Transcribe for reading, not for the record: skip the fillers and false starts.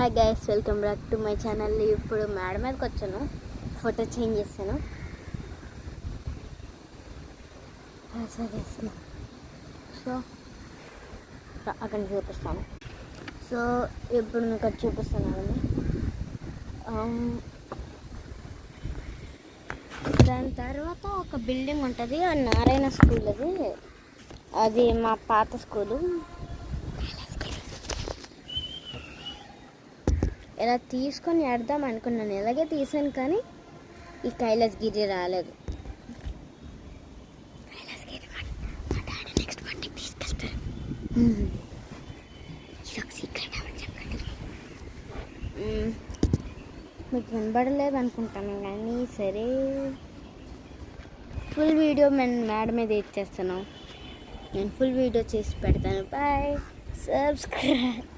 Hi guys, welcome back to my channel. ఇప్పుడు మేడ మీదకి వచ్చాను, ఫోటో చేంజ్ చేస్తాను. సో అక్కడ చూపిస్తాను. సో ఇప్పుడు మీకు అది చూపిస్తాను. దాని తర్వాత ఒక బిల్డింగ్ ఉంటుంది, నారాయణ స్కూల్. అది మా పాత స్కూలు. ఇలా తీసుకొని ఆడదాం అనుకున్నాను, ఇలాగే తీసాను, కానీ ఈ కైలాసగిరి రాలేదు. కైలాసగిరి మా డాడీ నెక్స్ట్ మంత్కి తీసుకెళ్తారు. మీకు వినబడలేదు అనుకుంటాను, కానీ సరే, ఫుల్ వీడియో మేడ మీద ఇచ్చేస్తాను. నేను ఫుల్ వీడియో చేసి పెడతాను. Bye, subscribe.